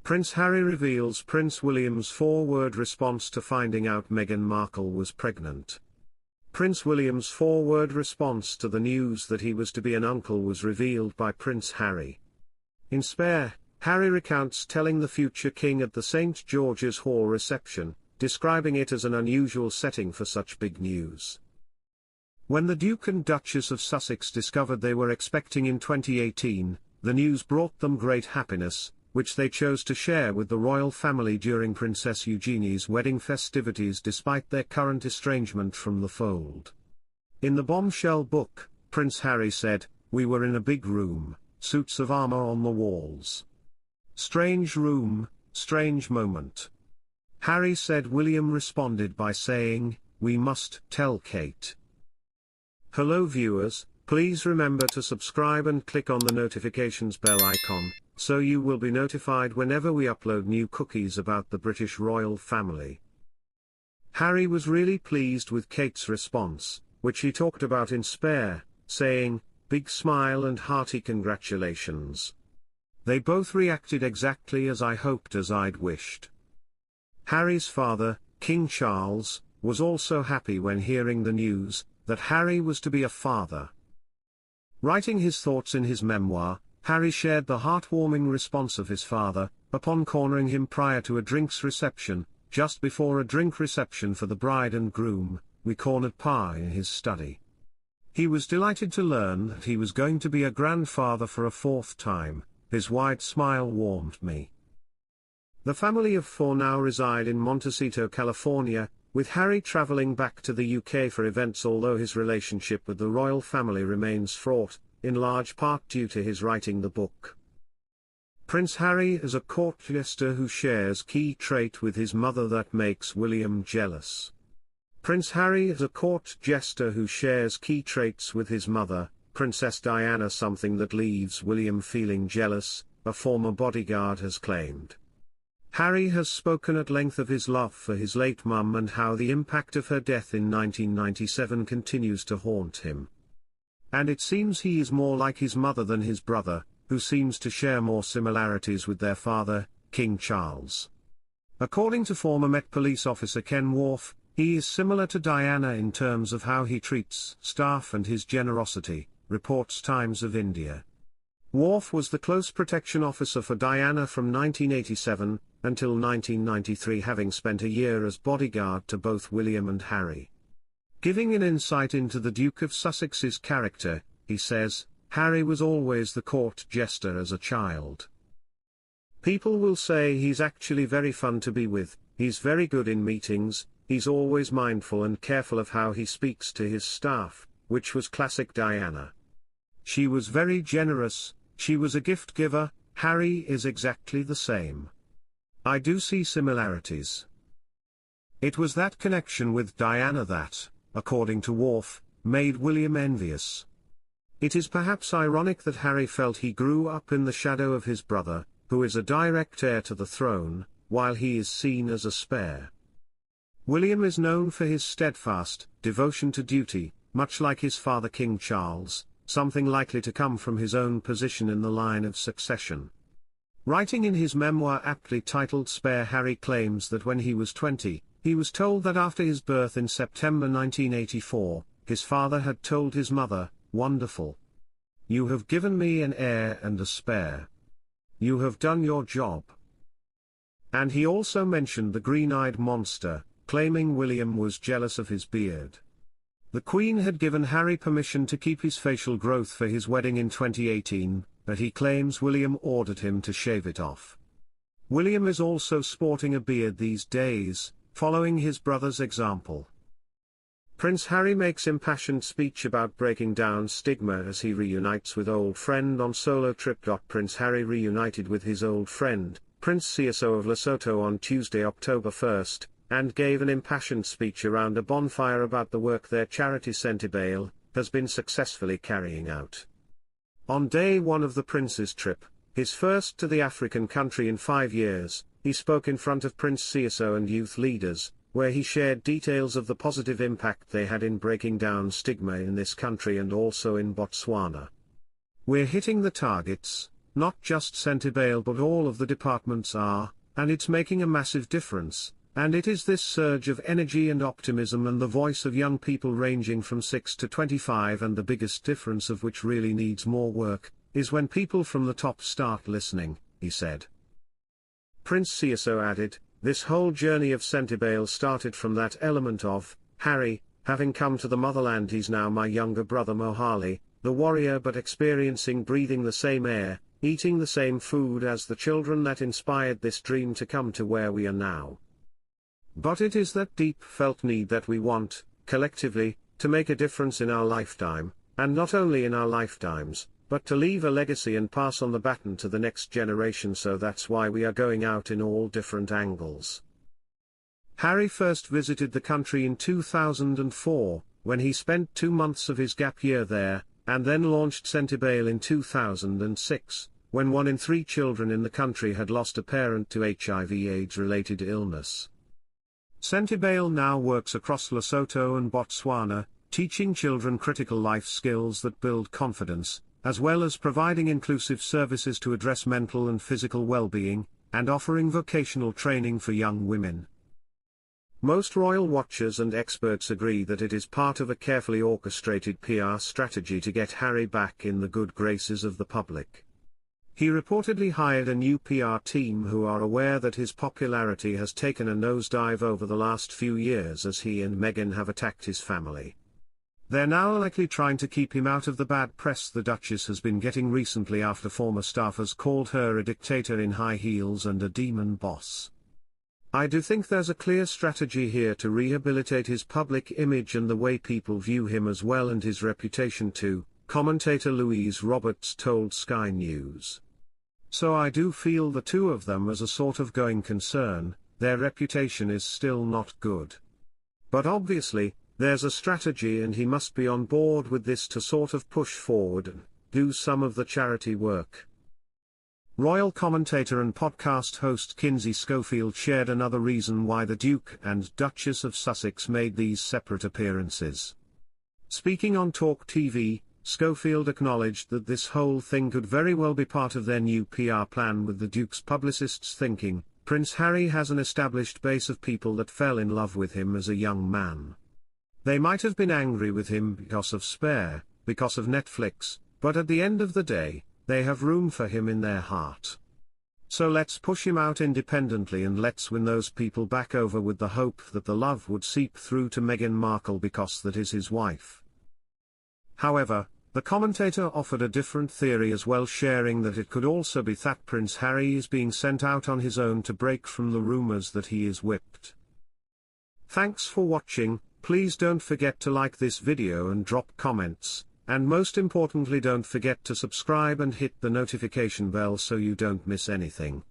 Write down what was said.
Prince Harry reveals Prince William's four-word response to finding out Meghan Markle was pregnant. Prince William's four-word response to the news that he was to be an uncle was revealed by Prince Harry. In Spare, Harry recounts telling the future king at the St. George's Hall reception, describing it as an unusual setting for such big news. When the Duke and Duchess of Sussex discovered they were expecting in 2018, the news brought them great happiness, which they chose to share with the royal family during Princess Eugenie's wedding festivities despite their current estrangement from the fold. In the Bombshell book, Prince Harry said, "We were in a big room, suits of armor on the walls. Strange room, strange moment." Harry said William responded by saying, "We must tell Kate." Hello viewers, please remember to subscribe and click on the notifications bell icon, so you will be notified whenever we upload new cookies about the British royal family. Harry was really pleased with Kate's response, which he talked about in Spare, saying, "Big smile and hearty congratulations. They both reacted exactly as I hoped, as I'd wished." Harry's father, King Charles, was also happy when hearing the news that Harry was to be a father. Writing his thoughts in his memoir, Harry shared the heartwarming response of his father, upon cornering him prior to a drinks reception. "Just before a drink reception for the bride and groom, we cornered Pa in his study. He was delighted to learn that he was going to be a grandfather for a fourth time. His wide smile warmed me." The family of four now reside in Montecito, California, with Harry traveling back to the UK for events, although his relationship with the royal family remains fraught, in large part due to his writing the book. Prince Harry is a court jester who shares key trait with his mother that makes William jealous. Prince Harry is a court jester who shares key traits with his mother, Princess Diana, something that leaves William feeling jealous, a former bodyguard has claimed. Harry has spoken at length of his love for his late mum and how the impact of her death in 1997 continues to haunt him. And it seems he is more like his mother than his brother, who seems to share more similarities with their father, King Charles. According to former Met Police officer Ken Wharf, he is similar to Diana in terms of how he treats staff and his generosity, reports Times of India. Wharf was the close protection officer for Diana from 1987 until 1993, having spent a year as bodyguard to both William and Harry. Giving an insight into the Duke of Sussex's character, he says, "Harry was always the court jester as a child. People will say he's actually very fun to be with, he's very good in meetings, he's always mindful and careful of how he speaks to his staff," which was classic Diana. She was very generous, she was a gift giver. Harry is exactly the same. I do see similarities. It was that connection with Diana that, according to Wharf, made William envious. It is perhaps ironic that Harry felt he grew up in the shadow of his brother, who is a direct heir to the throne, while he is seen as a spare. William is known for his steadfast devotion to duty, much like his father King Charles, something likely to come from his own position in the line of succession. Writing in his memoir aptly titled Spare, Harry claims that when he was 20, he was told that after his birth in September 1984, his father had told his mother, "Wonderful. You have given me an heir and a spare. You have done your job." And he also mentioned the green-eyed monster, claiming William was jealous of his beard. The Queen had given Harry permission to keep his facial growth for his wedding in 2018, but he claims William ordered him to shave it off. William is also sporting a beard these days, following his brother's example. Prince Harry makes impassioned speech about breaking down stigma as he reunites with old friend on solo trip. Prince Harry reunited with his old friend, Prince Seeiso of Lesotho on Tuesday, October 1st, and gave an impassioned speech around a bonfire about the work their charity Sentebale has been successfully carrying out. On day one of the prince's trip, his first to the African country in 5 years, he spoke in front of Prince Seeiso and youth leaders, where he shared details of the positive impact they had in breaking down stigma in this country and also in Botswana. "We're hitting the targets, not just Centibale but all of the departments are, and it's making a massive difference. And it is this surge of energy and optimism and the voice of young people ranging from 6 to 25, and the biggest difference of which really needs more work, is when people from the top start listening, he said. Prince CSO added, "This whole journey of Centibale started from that element of, Harry, having come to the motherland. He's now my younger brother Mohali, the warrior, but experiencing breathing the same air, eating the same food as the children that inspired this dream to come to where we are now. But it is that deep felt need that we want, collectively, to make a difference in our lifetime, and not only in our lifetimes, but to leave a legacy and pass on the baton to the next generation. So that's why we are going out in all different angles." Harry first visited the country in 2004, when he spent 2 months of his gap year there, and then launched Centibale in 2006, when 1 in 3 children in the country had lost a parent to HIV/AIDS-related illness. Centibale now works across Lesotho and Botswana, teaching children critical life skills that build confidence, as well as providing inclusive services to address mental and physical well-being, and offering vocational training for young women. Most royal watchers and experts agree that it is part of a carefully orchestrated PR strategy to get Harry back in the good graces of the public. He reportedly hired a new PR team who are aware that his popularity has taken a nosedive over the last few years as he and Meghan have attacked his family. They're now likely trying to keep him out of the bad press the Duchess has been getting recently after former staffers called her a dictator in high heels and a demon boss. "I do think there's a clear strategy here to rehabilitate his public image and the way people view him as well, and his reputation too," commentator Louise Roberts told Sky News. "So I do feel the two of them as a sort of going concern. Their reputation is still not good. But obviously, there's a strategy and he must be on board with this to sort of push forward and do some of the charity work." Royal commentator and podcast host Kinsey Schofield shared another reason why the Duke and Duchess of Sussex made these separate appearances. Speaking on Talk TV, Schofield acknowledged that this whole thing could very well be part of their new PR plan, with the Duke's publicists thinking, Prince Harry has an established base of people that fell in love with him as a young man. They might have been angry with him because of Spare, because of Netflix, but at the end of the day, they have room for him in their heart. So let's push him out independently and let's win those people back over, with the hope that the love would seep through to Meghan Markle because that is his wife. However, the commentator offered a different theory as well, sharing that it could also be that Prince Harry is being sent out on his own to break from the rumors that he is whipped. Thanks for watching. Please don't forget to like this video and drop comments, and most importantly don't forget to subscribe and hit the notification bell so you don't miss anything.